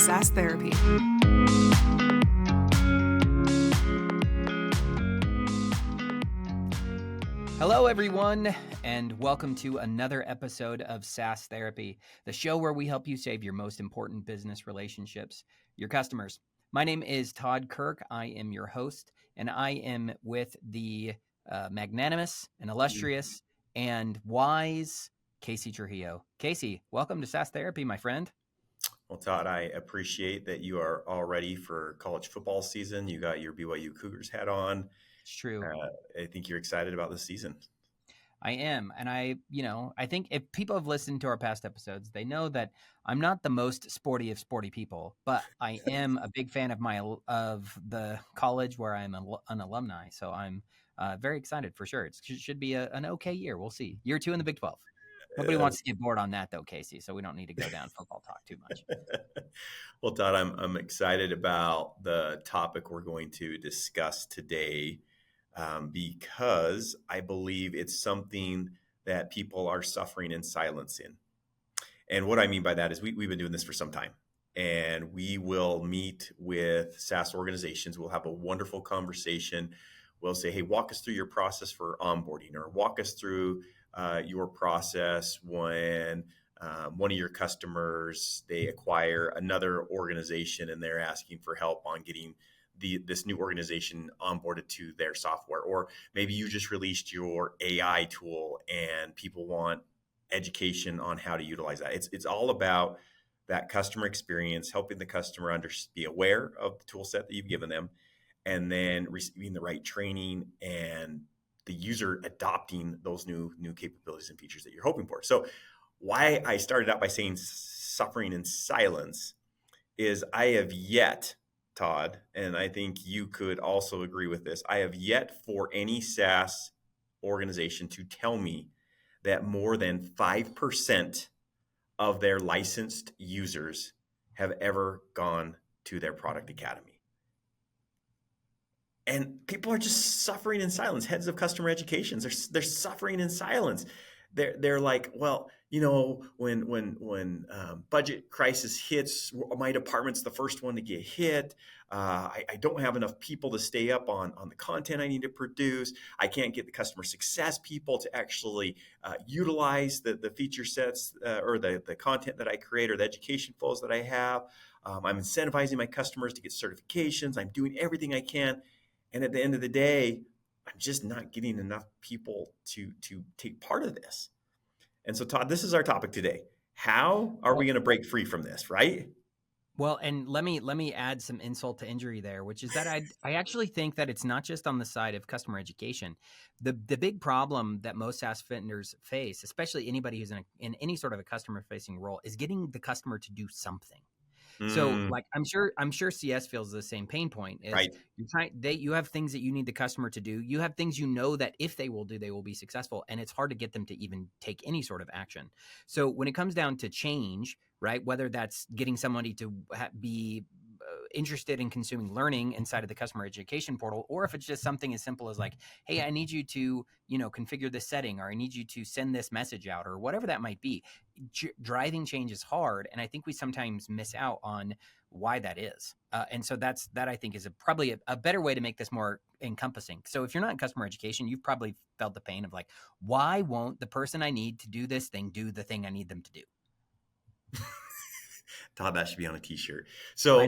SaaS Therapy. Hello, everyone, and welcome to another episode of SaaS Therapy, the show where we help you save your most important business relationships, your customers. My name is Todd Kirk. I am your host, and I am with the magnanimous and illustrious and wise Casey Trujillo. Casey, welcome to SaaS Therapy, my friend. Well, Todd, I appreciate that you are all ready for college football season. You got your BYU Cougars hat on. It's true. I think you're excited about this season. I am. And I think if people have listened to our past episodes, they know that I'm not the most sporty of sporty people, but I am a big fan of the college where I'm an alumni. So I'm very excited for sure. It should be an okay year. We'll see. Year 2 in the Big 12. Nobody wants to get bored on that though, Casey. So we don't need to go down football talk too much. Well, Todd, I'm excited about the topic we're going to discuss today. Because I believe it's something that people are suffering in silence in. And what I mean by that is we've been doing this for some time, and we will meet with SaaS organizations. We'll have a wonderful conversation. We'll say, hey, walk us through your process for onboarding, or walk us through your process when one of your customers, they acquire another organization and they're asking for help on getting this new organization onboarded to their software. Or maybe you just released your AI tool and people want education on how to utilize that. It's all about that customer experience, helping the customer be aware of the tool set that you've given them, and then receiving the right training and the user adopting those new capabilities and features that you're hoping for. So why I started out by saying suffering in silence is I have yet, Todd, and I think you could also agree with this, I have yet for any SaaS organization to tell me that more than 5% of their licensed users have ever gone to their product academy. And people are just suffering in silence. Heads of customer educations, they're suffering in silence. They're like, well, you know, when budget crisis hits, my department's the first one to get hit. I don't have enough people to stay up on the content I need to produce. I can't get the customer success people to actually utilize the feature sets or the content that I create or the education flows that I have. I'm incentivizing my customers to get certifications. I'm doing everything I can. And at the end of the day, I'm just not getting enough people to take part of this. And so, Todd, this is our topic today. How are we going to break free from this, right? Well, and let me add some insult to injury there, which is that I actually think that it's not just on the side of customer education. The big problem that most SaaS vendors face, especially anybody who's in any sort of a customer facing role, is getting the customer to do something. So like I'm sure CS feels the same pain point. Is right. You have things that you need the customer to do. You have things that if they will do, they will be successful. And it's hard to get them to even take any sort of action. So when it comes down to change, right, whether that's getting somebody to be interested in consuming learning inside of the customer education portal, or if it's just something as simple as like, hey, I need you to, configure this setting, or I need you to send this message out, or whatever that might be. Driving change is hard. And I think we sometimes miss out on why that is. And so that I think is probably a better way to make this more encompassing. So if you're not in customer education, you've probably felt the pain of like, why won't the person I need to do this thing do the thing I need them to do? Todd, that should be on a t-shirt. So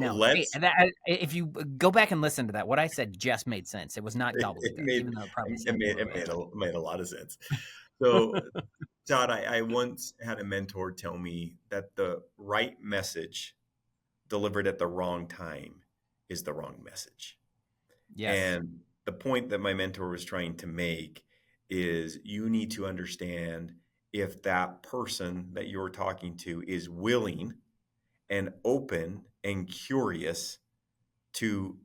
if you go back and listen to that, what I said just made sense. It was not double. It made a lot of sense. So Todd, I once had a mentor tell me that the right message delivered at the wrong time is the wrong message. Yes. And the point that my mentor was trying to make is you need to understand if that person that you're talking to is willing and open and curious to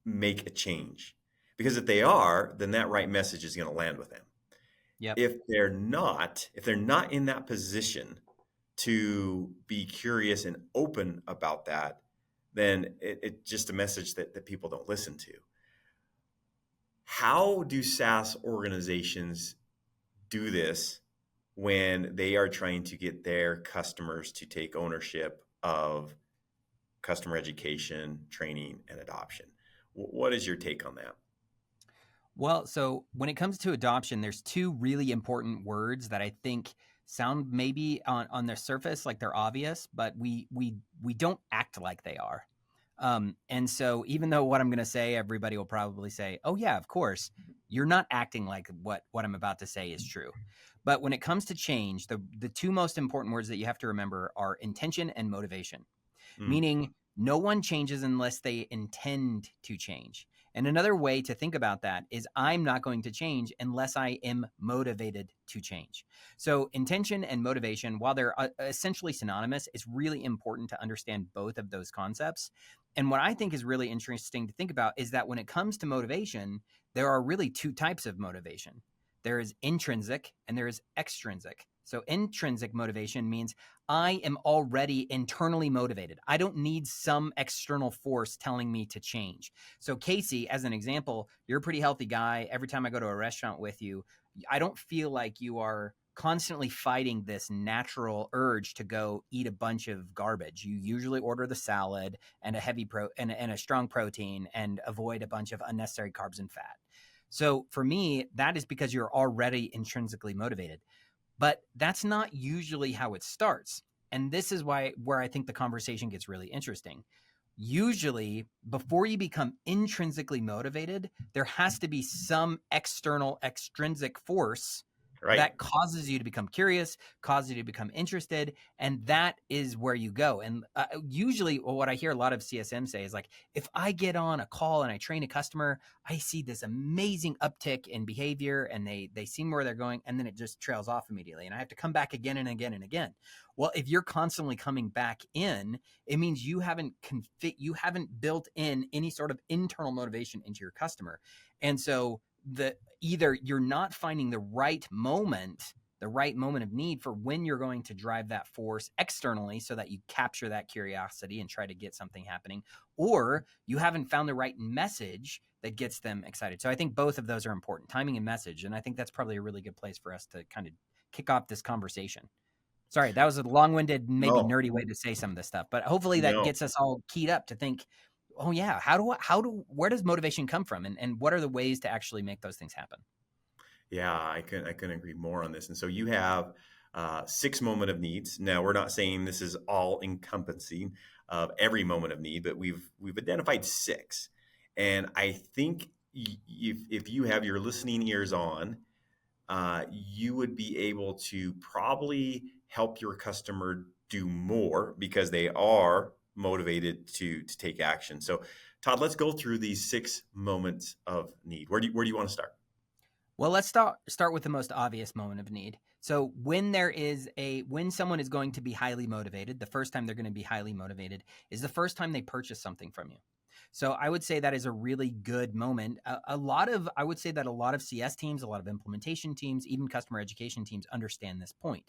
make a change. Because if they are, then that right message is going to land with them. Yep. If they're not in that position to be curious and open about that, then it's just a message that people don't listen to. How do SaaS organizations do this when they are trying to get their customers to take ownership of customer education, training, and adoption. What is your take on that? Well, so when it comes to adoption, there's two really important words that I think sound maybe on their surface like they're obvious, but we don't act like they are. And so even though what I'm going to say, everybody will probably say, "Oh yeah, of course," you're not acting like what I'm about to say is true. But when it comes to change, the two most important words that you have to remember are intention and motivation, Mm, meaning no one changes unless they intend to change. And another way to think about that is I'm not going to change unless I am motivated to change. So, intention and motivation, while they're essentially synonymous, it's really important to understand both of those concepts. And what I think is really interesting to think about is that when it comes to motivation, there are really two types of motivation. There is intrinsic and there is extrinsic. So, intrinsic motivation means I am already internally motivated. I don't need some external force telling me to change. So, Casey, as an example, you're a pretty healthy guy. Every time I go to a restaurant with you, I don't feel like you are constantly fighting this natural urge to go eat a bunch of garbage. You usually order the salad and a and a strong protein and avoid a bunch of unnecessary carbs and fat. So for me, that is because you're already intrinsically motivated. But that's not usually how it starts. And this is where I think the conversation gets really interesting. Usually, before you become intrinsically motivated, there has to be some external extrinsic force right. that causes you to become curious, causes you to become interested, and that is where you go. And usually, what I hear a lot of CSM say is like, if I get on a call and I train a customer, I see this amazing uptick in behavior, and they seem where they're going, and then it just trails off immediately, and I have to come back again and again and again. Well, if you're constantly coming back in, it means you haven't built in any sort of internal motivation into your customer, and so either you're not finding the right moment of need for when you're going to drive that force externally so that you capture that curiosity and try to get something happening, or you haven't found the right message that gets them excited. So I think both of those are important, timing and message. And I think that's probably a really good place for us to kind of kick off this conversation. Sorry, that was a long-winded, maybe No, nerdy way to say some of this stuff, but hopefully that no. gets us all keyed up to think, oh yeah, where does motivation come from, and what are the ways to actually make those things happen? Yeah, I couldn't agree more on this. And so you have six moment of needs. Now we're not saying this is all encompassing of every moment of need, but we've identified six. And I think if you have your listening ears on, you would be able to probably help your customer do more because they are motivated to take action. So, Todd, let's go through these six moments of need. Where do you want to start? Well, let's start with the most obvious moment of need. So when someone is going to be highly motivated, the first time they're going to be highly motivated is the first time they purchase something from you. So I would say that is a really good moment. I would say that a lot of CS teams, a lot of implementation teams, even customer education teams understand this point.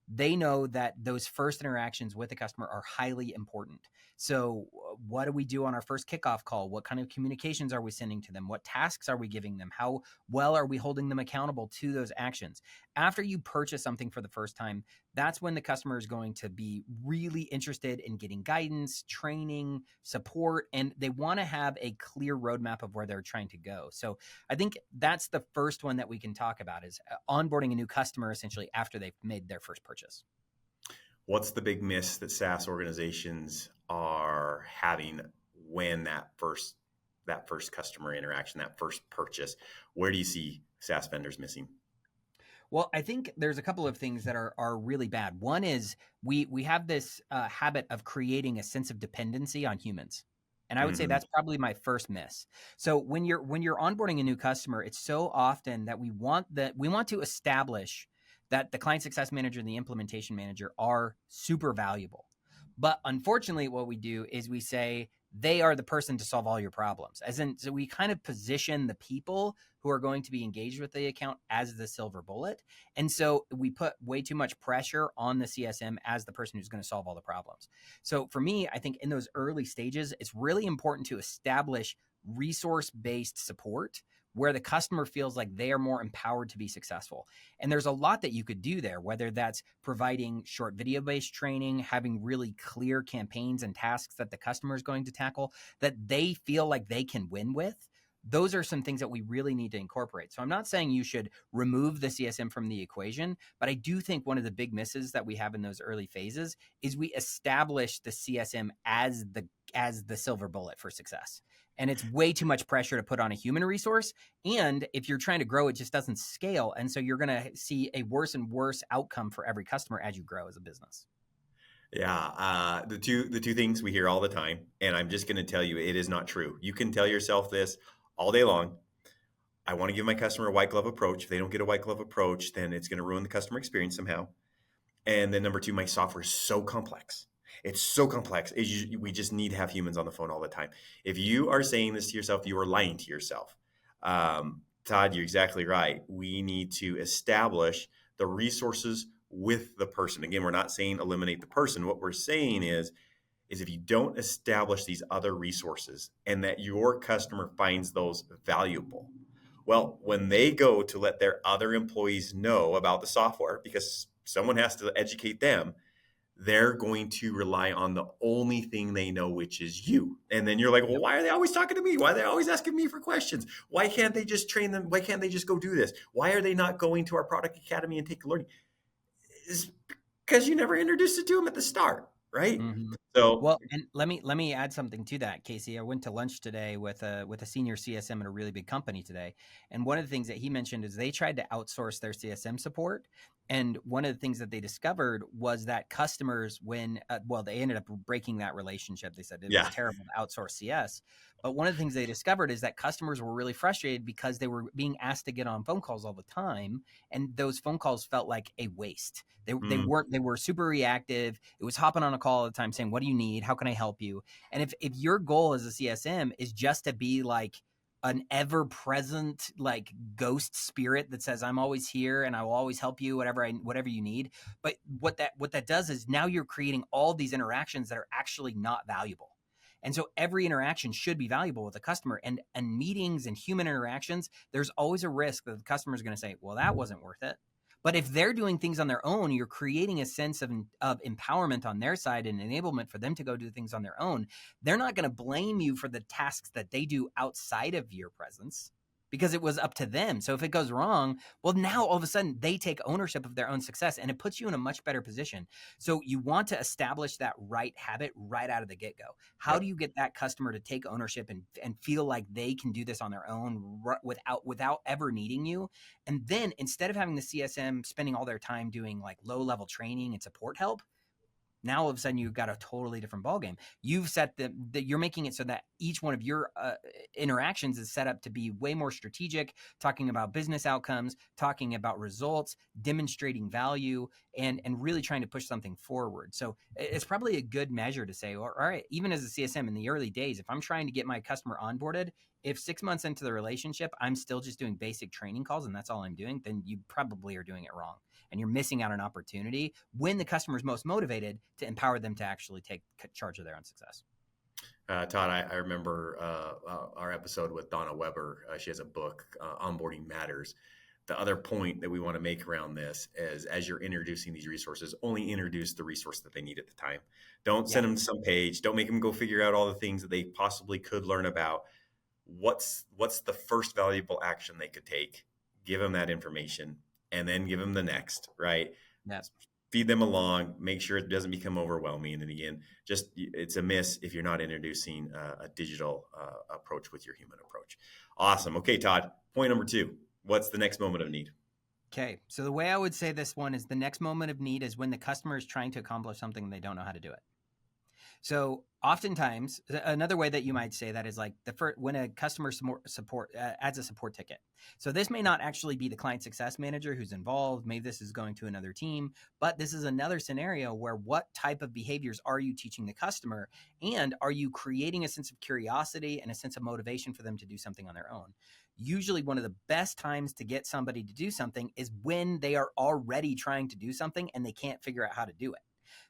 They know that those first interactions with the customer are highly important. So, what do we do on our first kickoff call? What kind of communications are we sending to them? What tasks are we giving them? How well are we holding them accountable to those actions? After you purchase something for the first time, that's when the customer is going to be really interested in getting guidance, training, support, and they want to have a clear roadmap of where they're trying to go. So, I think that's the first one that we can talk about is onboarding a new customer essentially after they've made their first purchase. What's the big miss that SaaS organizations are having when that first customer interaction, that first purchase? Where do you see SaaS vendors missing? Well, I think there's a couple of things that are really bad. One is we have this habit of creating a sense of dependency on humans. And I would say Hmm. that's probably my first miss. So when you're onboarding a new customer, it's so often that we want to establish that the client success manager and the implementation manager are super valuable. But unfortunately, what we do is we say they are the person to solve all your problems. As in, so we kind of position the people who are going to be engaged with the account as the silver bullet. And so we put way too much pressure on the CSM as the person who's going to solve all the problems. So for me, I think in those early stages, it's really important to establish resource-based support where the customer feels like they are more empowered to be successful. And there's a lot that you could do there, whether that's providing short video-based training, having really clear campaigns and tasks that the customer is going to tackle that they feel like they can win with. Those are some things that we really need to incorporate. So I'm not saying you should remove the CSM from the equation, but I do think one of the big misses that we have in those early phases is we establish the CSM as the silver bullet for success. And it's way too much pressure to put on a human resource. And if you're trying to grow, it just doesn't scale. And so you're going to see a worse and worse outcome for every customer as you grow as a business. Yeah, the two things we hear all the time, and I'm just going to tell you, it is not true. You can tell yourself this all day long. I want to give my customer a white glove approach. If they don't get a white glove approach, then it's going to ruin the customer experience somehow. And then number two, my software is so complex. It's so complex. We just need to have humans on the phone all the time. If you are saying this to yourself, you are lying to yourself. Todd, you're exactly right. We need to establish the resources with the person. Again, we're not saying eliminate the person. What we're saying is if you don't establish these other resources and that your customer finds those valuable, well, when they go to let their other employees know about the software, because someone has to educate them, they're going to rely on the only thing they know, which is you. And then you're like, well, why are they always talking to me? Why are they always asking me for questions? Why can't they just train them? Why can't they just go do this? Why are they not going to our product academy and take the learning? It's because you never introduced it to them at the start, right? Mm-hmm. So Well, and let me add something to that, Casey. I went to lunch today with a senior CSM at a really big company today, and one of the things that he mentioned is they tried to outsource their CSM support, and one of the things that they discovered was that customers, when they ended up breaking that relationship. They said it was terrible to outsource CS, but one of the things they discovered is that customers were really frustrated because they were being asked to get on phone calls all the time, and those phone calls felt like a waste. They were super reactive. It was hopping on a call all the time saying, what do you need? How can I help you? And if your goal as a CSM is just to be like an ever-present like ghost spirit that says I'm always here and I will always help you whatever you need, but what that does is now you're creating all these interactions that are actually not valuable. And so every interaction should be valuable with a customer, and meetings and human interactions, there's always a risk that the customer is going to say, well, that wasn't worth it. But if they're doing things on their own, you're creating a sense of empowerment on their side and enablement for them to go do things on their own. They're not going to blame you for the tasks that they do outside of your presence because it was up to them. So if it goes wrong, well, now all of a sudden they take ownership of their own success, and it puts you in a much better position. So you want to establish that right habit right out of the get-go. How do you get that customer to take ownership and feel like they can do this on their own without ever needing you? And then instead of having the CSM spending all their time doing like low-level training and support help, now all of a sudden you've got a totally different ballgame. You've set you're making it so that each one of your interactions is set up to be way more strategic, talking about business outcomes, talking about results, demonstrating value, and really trying to push something forward. So it's probably a good measure to say, all right, even as a CSM in the early days, if I'm trying to get my customer onboarded, if 6 months into the relationship, I'm still just doing basic training calls and that's all I'm doing, then you probably are doing it wrong. And you're missing out on an opportunity when the customer is most motivated to empower them to actually take charge of their own success. Todd, I remember our episode with Donna Weber. She has a book, Onboarding Matters. The other point that we want to make around this is as you're introducing these resources, only introduce the resource that they need at the time. Don't send them to some page. Don't make them go figure out all the things that they possibly could learn about. What's the first valuable action they could take? Give them that information and then give them the next, right? Yes. Feed them along, make sure it doesn't become overwhelming. And again, just it's a miss if you're not introducing a digital approach with your human approach. Awesome. Okay, Todd, point number 2. What's the next moment of need? Okay. So the way I would say this one is the next moment of need is when the customer is trying to accomplish something and they don't know how to do it. So oftentimes, another way that you might say that is like when a customer support adds a support ticket. So this may not actually be the client success manager who's involved. Maybe this is going to another team, but this is another scenario where what type of behaviors are you teaching the customer? And are you creating a sense of curiosity and a sense of motivation for them to do something on their own? Usually one of the best times to get somebody to do something is when they are already trying to do something and they can't figure out how to do it.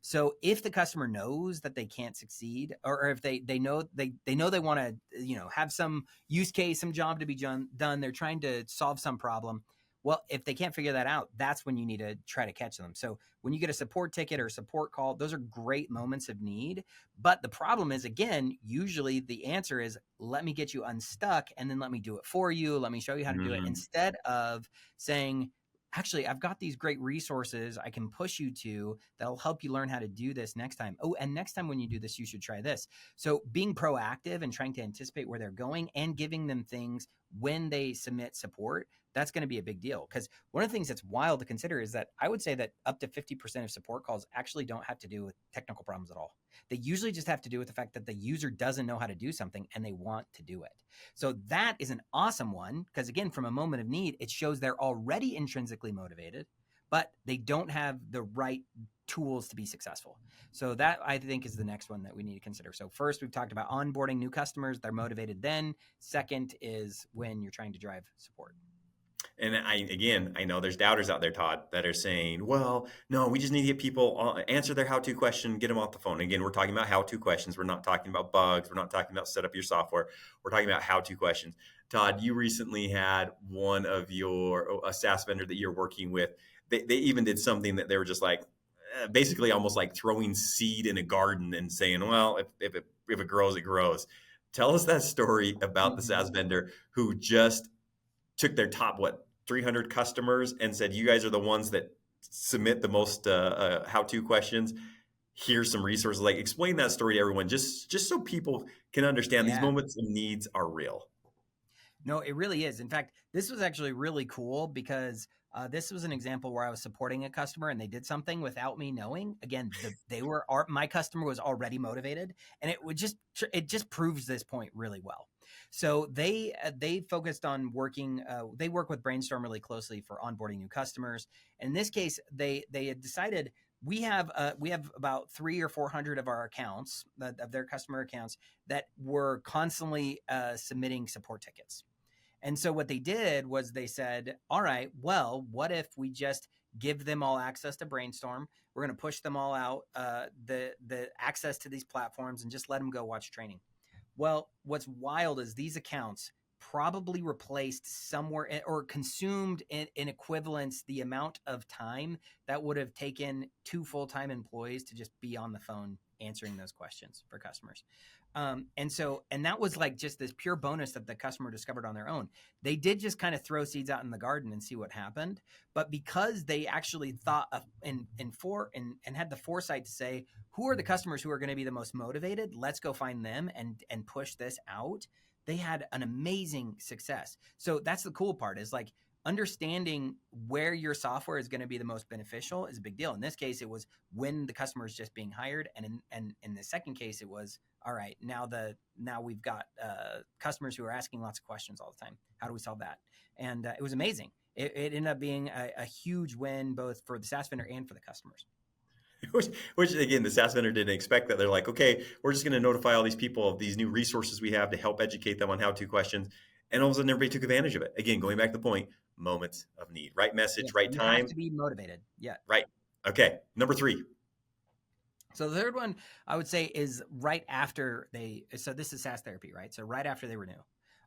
So if the customer knows that they can't succeed, or if they know they want to, have some use case, some job to be done, they're trying to solve some problem. Well, if they can't figure that out, that's when you need to try to catch them. So when you get a support ticket or a support call, those are great moments of need. But the problem is, again, usually the answer is, let me get you unstuck and then let me do it for you. Let me show you how to do it, Mm, instead of saying, actually, I've got these great resources I can push you to that'll help you learn how to do this next time. Oh, and next time when you do this, you should try this. So being proactive and trying to anticipate where they're going and giving them things when they submit support, that's going to be a big deal. Because one of the things that's wild to consider is that I would say that up to 50% of support calls actually don't have to do with technical problems at all. They usually just have to do with the fact that the user doesn't know how to do something and they want to do it. So that is an awesome one, because again, from a moment of need, it shows they're already intrinsically motivated, but they don't have the right tools to be successful. So that, I think, is the next one that we need to consider. So first, we've talked about onboarding new customers. They're motivated then. Second is when you're trying to drive support. And I know there's doubters out there, Todd, that are saying, well, no, we just need to get people answer their how-to question, get them off the phone. Again, we're talking about how-to questions. We're not talking about bugs. We're not talking about set up your software. We're talking about how-to questions. Todd, you recently had one of a SaaS vendor that you're working with. They even did something that they were just like, basically almost like throwing seed in a garden and saying, well, if it grows, it grows. Tell us that story about the SaaS vendor who just took their top 300 customers and said, you guys are the ones that submit the most how-to questions. Here's some resources. Like, explain that story to everyone, just so people can understand these Yeah. moments of needs are real. No, it really is. In fact, this was actually really cool because this was an example where I was supporting a customer and they did something without me knowing. Again, my customer was already motivated, and it just proves this point really well. So they focused on working. They work with Brainstorm really closely for onboarding new customers. And in this case, they had decided we have about 300 or 400 of our accounts, of their customer accounts, that were constantly submitting support tickets. And so what they did was they said, all right, well, what if we just give them all access to Brainstorm? We're going to push them all out the access to these platforms and just let them go watch training. Well, what's wild is these accounts probably replaced somewhere or consumed in equivalence the amount of time that would have taken 2 full-time employees to just be on the phone answering those questions for customers. And that was like just this pure bonus that the customer discovered on their own. They did just kind of throw seeds out in the garden and see what happened. But because they actually thought of, and had the foresight to say, who are the customers who are going to be the most motivated? Let's go find them and push this out. They had an amazing success. So that's the cool part, is like understanding where your software is going to be the most beneficial is a big deal. In this case, it was when the customer is just being hired. And in the second case, it was, all right, now we've got customers who are asking lots of questions all the time. How do we solve that? And it was amazing. It ended up being a huge win, both for the SaaS vendor and for the customers. Which again, the SaaS vendor didn't expect that. They're like, okay, we're just going to notify all these people of these new resources we have to help educate them on how-to questions. And all of a sudden, everybody took advantage of it. Again, going back to the point, moments of need, right message, Yeah, right you have time, to be motivated. Yeah. right. Okay, number 3. So the third one I would say is right after so this is SaaS therapy, right? So right after they renew,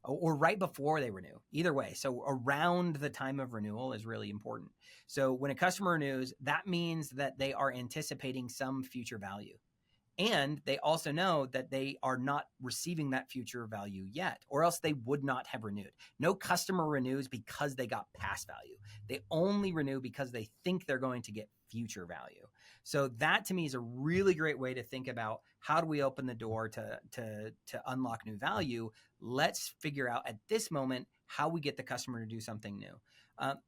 or right before they renew, either way. So around the time of renewal is really important. So when a customer renews, that means that they are anticipating some future value. And they also know that they are not receiving that future value yet, or else they would not have renewed. No customer renews because they got past value. They only renew because they think they're going to get future value. So that to me is a really great way to think about, how do we open the door to unlock new value? Let's figure out at this moment how we get the customer to do something new.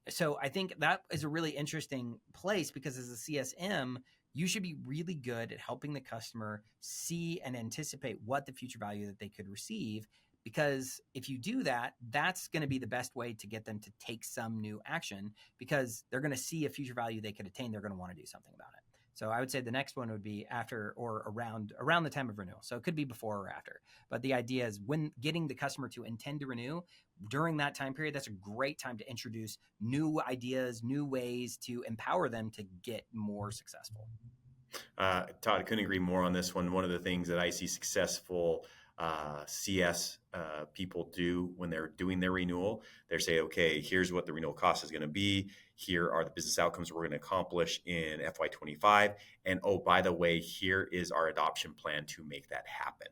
So I think that is a really interesting place, because as a CSM, you should be really good at helping the customer see and anticipate what the future value that they could receive. Because if you do that, that's going to be the best way to get them to take some new action, because they're going to see a future value they could attain. They're going to want to do something about it. So I would say the next one would be after or around the time of renewal. So it could be before or after. But the idea is, when getting the customer to intend to renew during that time period, that's a great time to introduce new ideas, new ways to empower them to get more successful. Todd, I couldn't agree more on this one. One of the things that I see successful CS people do when they're doing their renewal, they say, okay, here's what the renewal cost is going to be. Here are the business outcomes we're going to accomplish in FY25. And oh, by the way, here is our adoption plan to make that happen.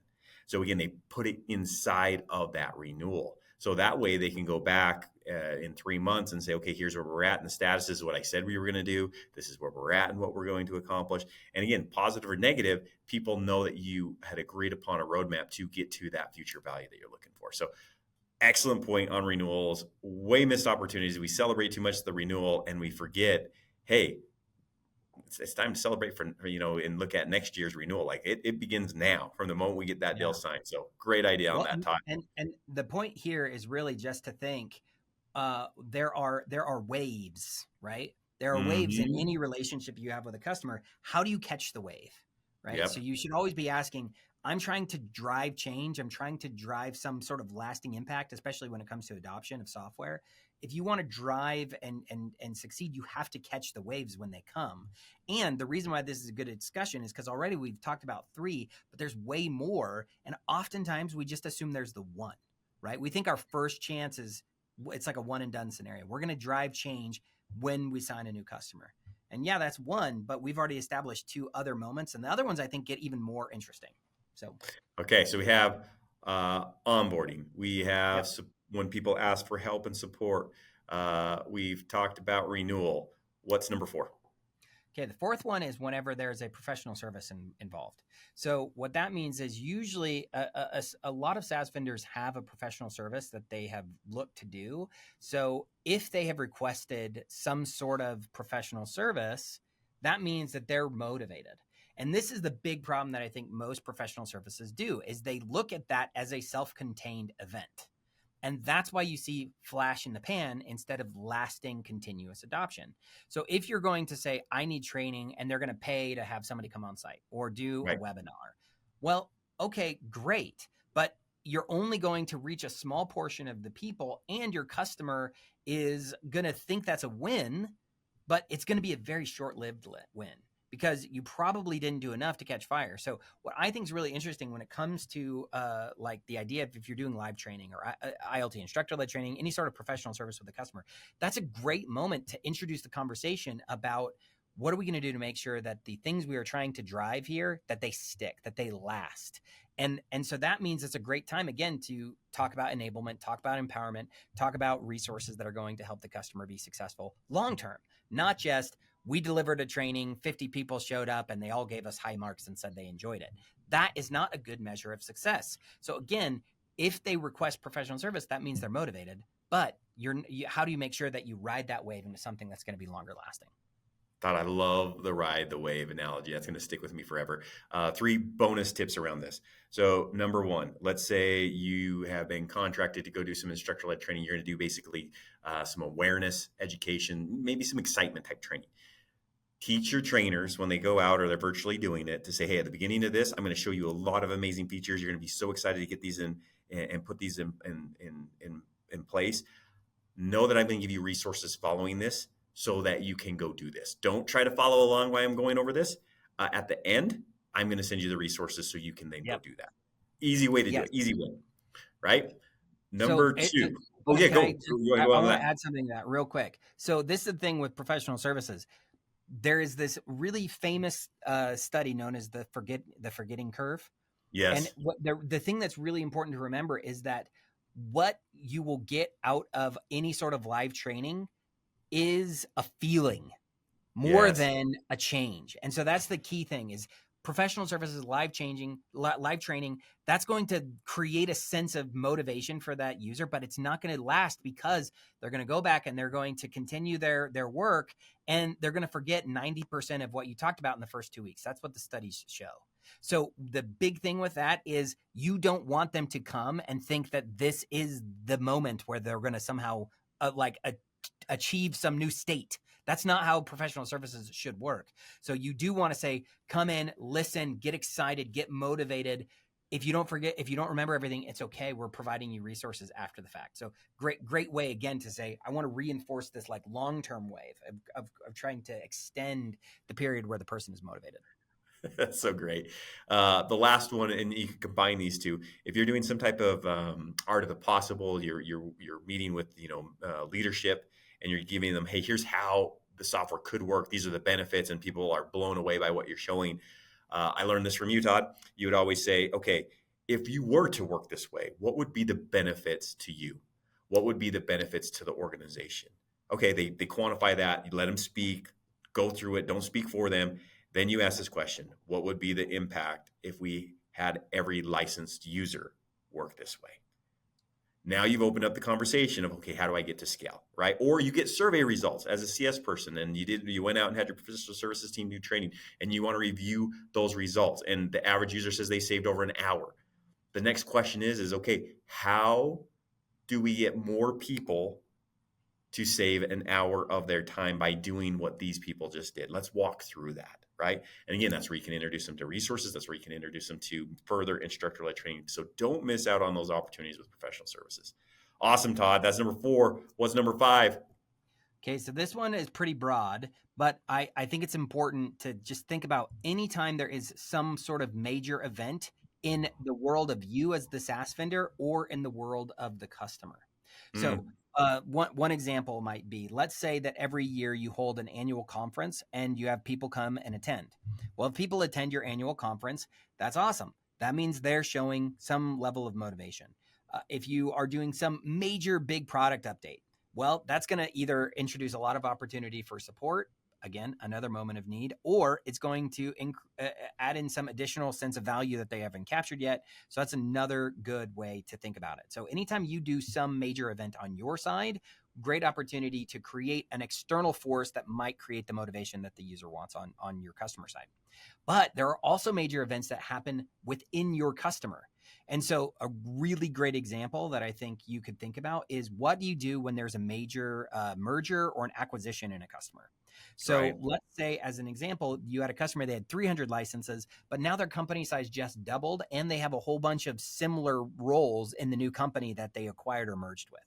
So again, they put it inside of that renewal. So that way they can go back in 3 months and say, okay, here's where we're at and the status is what I said we were going to do. This is where we're at and what we're going to accomplish. And again, positive or negative, people know that you had agreed upon a roadmap to get to that future value that you're looking for. So excellent point on renewals. Way missed opportunities. We celebrate too much the renewal and we forget, hey, it's time to celebrate for, and look at next year's renewal. Like it begins now from the moment we get that deal signed. So great idea on that, Todd. And the point here is really just to think there are waves, right? There are waves in any relationship you have with a customer. How do you catch the wave, right? Yep. So you should always be asking, I'm trying to drive change. I'm trying to drive some sort of lasting impact, especially when it comes to adoption of software. If you want to drive and succeed, you have to catch the waves when they come. And the reason why this is a good discussion is because already we've talked about 3, but there's way more. And oftentimes we just assume there's the one, right? We think our first chance it's like a one and done scenario. We're going to drive change when we sign a new customer. And yeah, that's one, but we've already established 2 other moments. And the other ones I think get even more interesting. So, okay. So we have onboarding. We have when people ask for help and support. We've talked about renewal. What's number 4? Okay, the 4th one is whenever there's a professional service involved. So what that means is usually a lot of SaaS vendors have a professional service that they have looked to do. So if they have requested some sort of professional service, that means that they're motivated. And this is the big problem that I think most professional services do, is they look at that as a self-contained event. And that's why you see flash in the pan instead of lasting continuous adoption. So if you're going to say, I need training, and they're going to pay to have somebody come on site or do a webinar, well, okay, great. But you're only going to reach a small portion of the people, and your customer is going to think that's a win, but it's going to be a very short-lived win, because you probably didn't do enough to catch fire. So what I think is really interesting when it comes to like the idea of if you're doing live training or ILT, instructor-led training, any sort of professional service with a customer, that's a great moment to introduce the conversation about what are we going to do to make sure that the things we are trying to drive here, that they stick, that they last. And so that means it's a great time, again, to talk about enablement, talk about empowerment, talk about resources that are going to help the customer be successful long-term, not just we delivered a training, 50 people showed up, and they all gave us high marks and said they enjoyed it. That is not a good measure of success. So again, if they request professional service, that means they're motivated. But how do you make sure that you ride that wave into something that's going to be longer lasting? Todd, I love the ride the wave analogy. That's going to stick with me forever. 3 bonus tips around this. So number 1, let's say you have been contracted to go do some instructor-led training. You're going to do basically some awareness, education, maybe some excitement type training. Teach your trainers when they go out or they're virtually doing it to say, hey, at the beginning of this, I'm going to show you a lot of amazing features. You're going to be so excited to get these in and put these in place. Know that I'm going to give you resources following this so that you can go do this. Don't try to follow along while I'm going over this. At the end, I'm going to send you the resources so you can then go do that. Easy way to do it. Easy win, right? Number 2. Go. I want to add something to that real quick. So this is the thing with professional services. There is this really famous study known as the forgetting curve. Yes. And the thing that's really important to remember is that what you will get out of any sort of live training is a feeling more than a change. And so that's the key thing is professional services, live training, that's going to create a sense of motivation for that user, but it's not going to last because they're going to go back and they're going to continue their work and they're going to forget 90% of what you talked about in the first 2 weeks. That's what the studies show. So the big thing with that is you don't want them to come and think that this is the moment where they're going to somehow achieve some new state. That's not how professional services should work. So you do want to say, come in, listen, get excited, get motivated. If you don't remember everything, it's okay. We're providing you resources after the fact. So great way again to say, I want to reinforce this like long-term wave of trying to extend the period where the person is motivated. That's so great. The last one, and you can combine these two. If you're doing some type of art of the possible, you're meeting with leadership, and you're giving them, hey, here's how the software could work. These are the benefits, and people are blown away by what you're showing. I learned this from you, Todd. You would always say, okay, if you were to work this way, what would be the benefits to you? What would be the benefits to the organization? Okay, they quantify that. You let them speak, go through it. Don't speak for them. Then you ask this question: what would be the impact if we had every licensed user work this way? Now you've opened up the conversation of, okay, how do I get to scale, right? Or you get survey results as a CS person, and you went out and had your professional services team do training, and you want to review those results, and the average user says they saved over an hour. The next question is okay, how do we get more people to save an hour of their time by doing what these people just did? Let's walk through that, right? And again, that's where you can introduce them to resources. That's where you can introduce them to further instructor-led training. So don't miss out on those opportunities with professional services. Awesome, Todd. That's number 4. What's number 5? Okay, so this one is pretty broad, but I think it's important to just think about anytime there is some sort of major event in the world of you as the SaaS vendor or in the world of the customer. So one example might be, let's say that every year you hold an annual conference and you have people come and attend. Well, if people attend your annual conference, that's awesome. That means they're showing some level of motivation. If you are doing some major big product update, well, that's going to either introduce a lot of opportunity for support, again, another moment of need, or it's going to add in some additional sense of value that they haven't captured yet. So that's another good way to think about it. So anytime you do some major event on your side, great opportunity to create an external force that might create the motivation that the user wants on your customer side. But there are also major events that happen within your customer. And so a really great example that I think you could think about is, what do you do when there's a major merger or an acquisition in a customer? So Right. let's say, as an example, you had a customer, they had 300 licenses, but now their company size just doubled and they have a whole bunch of similar roles in the new company that they acquired or merged with.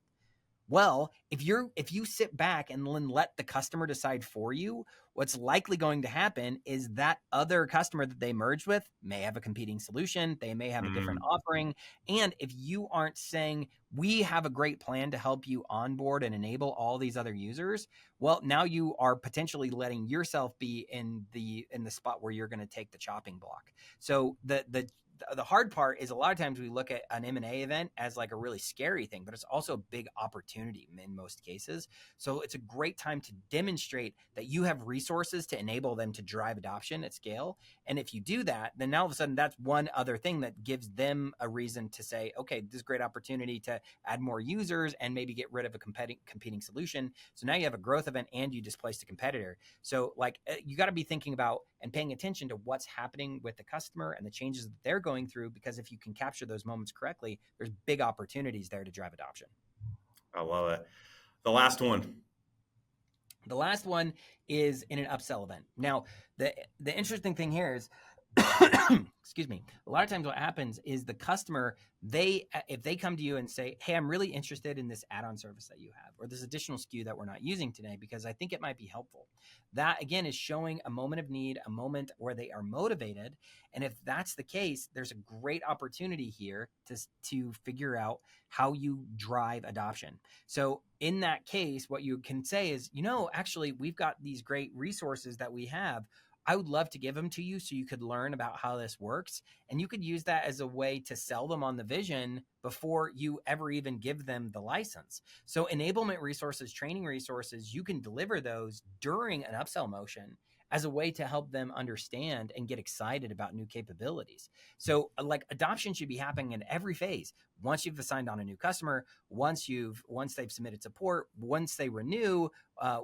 Well, if you sit back and then let the customer decide for you, what's likely going to happen is that other customer that they merged with may have a competing solution, they may have a different offering, and if you aren't saying, we have a great plan to help you onboard and enable all these other users, well, now you are potentially letting yourself be in the spot where you're going to take the chopping block. So the hard part is, a lot of times we look at an M&A event as like a really scary thing, but it's also a big opportunity in most cases. So it's a great time to demonstrate that you have resources to enable them to drive adoption at scale. And if you do that, then now all of a sudden that's one other thing that gives them a reason to say, okay, this is a great opportunity to add more users and maybe get rid of a competing solution. So now you have a growth event and you displaced a competitor. So like, you got to be thinking about and paying attention to what's happening with the customer and the changes that they're going through, because if you can capture those moments correctly, there's big opportunities there to drive adoption. I love it. The last one. The last one is in an upsell event. Now, the interesting thing here is, excuse me, a lot of times what happens is the customer, if they come to you and say, hey, I'm really interested in this add-on service that you have, or this additional SKU that we're not using today because I think it might be helpful. That, again, is showing a moment of need, a moment where they are motivated. And if that's the case, there's a great opportunity here to figure out how you drive adoption. So in that case, what you can say is, actually, we've got these great resources that we have. I would love to give them to you so you could learn about how this works. And you could use that as a way to sell them on the vision before you ever even give them the license. So enablement resources, training resources, you can deliver those during an upsell motion as a way to help them understand and get excited about new capabilities. So like, adoption should be happening in every phase. Once you've signed on a new customer, once they've submitted support, once they renew,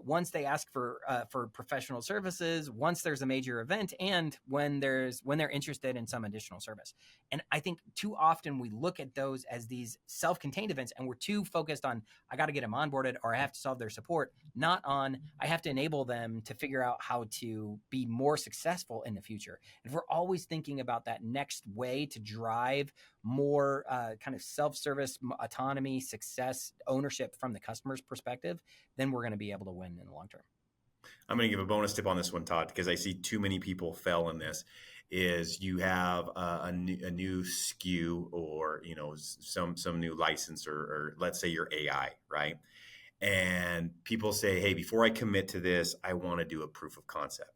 once they ask for professional services, once there's a major event, and when they're interested in some additional service. And I think too often we look at those as these self-contained events, and we're too focused on, I got to get them onboarded or I have to solve their support, not on, I have to enable them to figure out how to be more successful in the future. If we're always thinking about that next way to drive more kind of self-service, autonomy, success, ownership from the customer's perspective, then we're going to be able to win in the long term. I'm going to give a bonus tip on this one, Todd, because I see too many people fail in this. is you have a new SKU, or some new license, or let's say your AI, right? And people say, hey, before I commit to this, I want to do a proof of concept.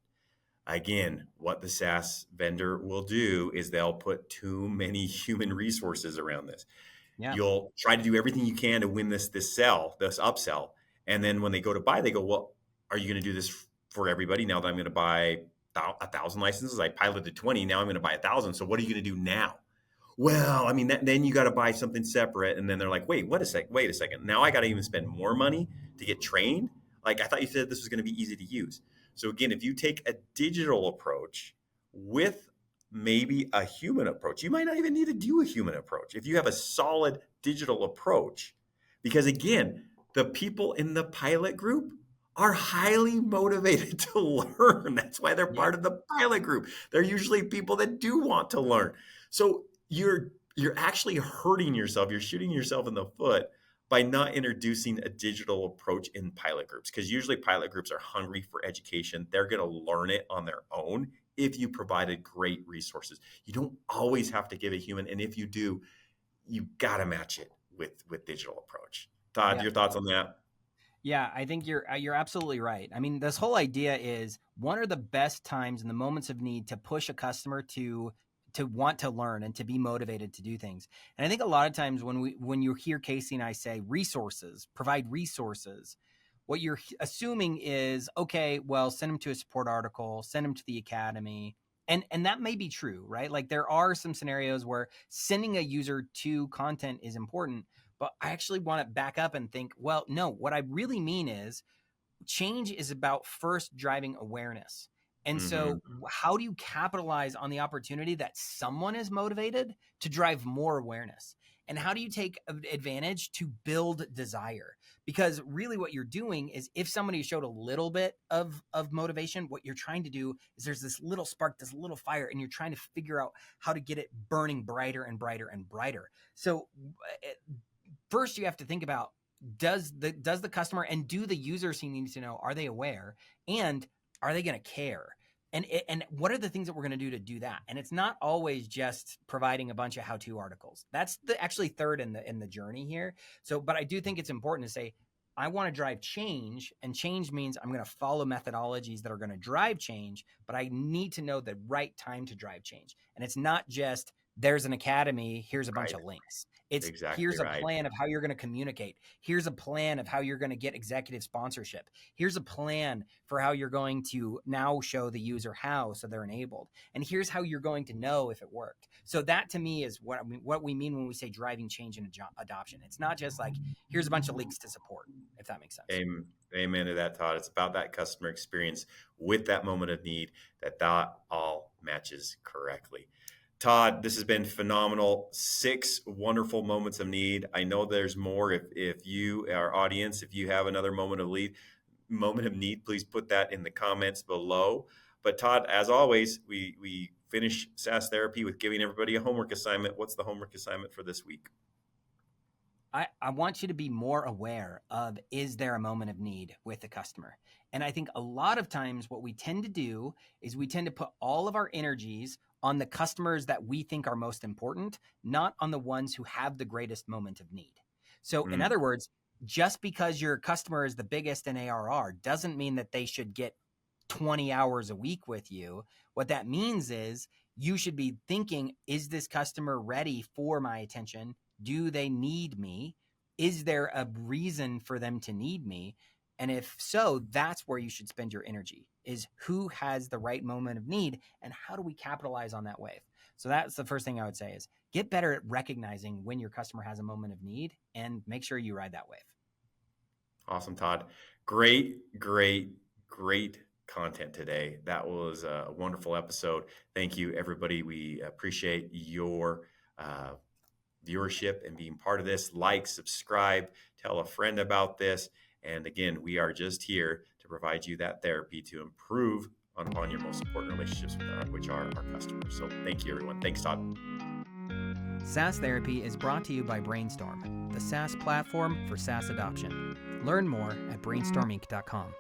Again, what the SaaS vendor will do is they'll put too many human resources around this. Yeah. You'll try to do everything you can to win this upsell, and then when they go to buy, they go, well, are you going to do this for everybody? Now that I'm going to buy 1,000 licenses, I piloted 20, now I'm going to buy 1,000. So what are you going to do now? Well, I mean, then you got to buy something separate. And then they're like, wait a second. Now I got to even spend more money to get trained. Like, I thought you said this was going to be easy to use. So again, if you take a digital approach with maybe a human approach, you might not even need to do a human approach if you have a solid digital approach. Because again, the people in the pilot group are highly motivated to learn. That's why they're part of the pilot group. They're usually people that do want to learn. So you're actually hurting yourself. You're shooting yourself in the foot by not introducing a digital approach in pilot groups, because usually pilot groups are hungry for education. They're going to learn it on their own if you provided great resources. You don't always have to give a human, and if you do, you got to match it with digital approach. Todd, your thoughts on that? Yeah, I think you're absolutely right. I mean, this whole idea is, what are the best times and the moments of need to push a customer to want to learn and to be motivated to do things. And I think a lot of times when you hear Casey and I say resources, provide resources, what you're assuming is, okay, well, send them to a support article, send them to the academy. And that may be true, right? Like, there are some scenarios where sending a user to content is important, but I actually want to back up and think, well, no, what I really mean is, change is about first driving awareness. And so how do you capitalize on the opportunity that someone is motivated to drive more awareness? And how do you take advantage to build desire? Because really what you're doing is, if somebody showed a little bit of motivation, what you're trying to do is, there's this little spark, this little fire, and you're trying to figure out how to get it burning brighter and brighter and brighter. So first you have to think about, does the customer and do the users he needs to know, are they aware, and are they going to care? And what are the things that we're going to do that? And it's not always just providing a bunch of how-to articles. That's actually third in the journey here. So, but I do think it's important to say, I want to drive change, and change means I'm going to follow methodologies that are going to drive change, but I need to know the right time to drive change. And it's not just, there's an academy, here's a bunch of links. It's exactly here's a plan of how you're going to communicate. Here's a plan of how you're going to get executive sponsorship. Here's a plan for how you're going to now show the user how, so they're enabled. And here's how you're going to know if it worked. So that, to me, is what we mean when we say driving change and adoption. It's not just like, here's a bunch of links to support, if that makes sense. Amen to that, Todd. It's about that customer experience with that moment of need, that all matches correctly. Todd, this has been phenomenal. 6 wonderful moments of need. I know there's more. If you, our audience, if you have another moment of need, please put that in the comments below. But Todd, as always, we finish SaaS Therapy with giving everybody a homework assignment. What's the homework assignment for this week? I want you to be more aware of, is there a moment of need with the customer? And I think a lot of times what we tend to do is we tend to put all of our energies on the customers that we think are most important, not on the ones who have the greatest moment of need. So in other words, just because your customer is the biggest in ARR doesn't mean that they should get 20 hours a week with you. What that means is, you should be thinking, is this customer ready for my attention? Do they need me? Is there a reason for them to need me? And if so, that's where you should spend your energy, is who has the right moment of need, and how do we capitalize on that wave? So that's the first thing I would say, is get better at recognizing when your customer has a moment of need, and make sure you ride that wave. Awesome, Todd. Great content today. That was a wonderful episode. Thank you, everybody. We appreciate your viewership and being part of this. Like, subscribe, tell a friend about this. And again, we are just here to provide you that therapy to improve upon your most important relationships, which are our customers. So thank you, everyone. Thanks, Todd. SaaS Therapy is brought to you by Brainstorm, the SaaS platform for SaaS adoption. Learn more at brainstorminc.com.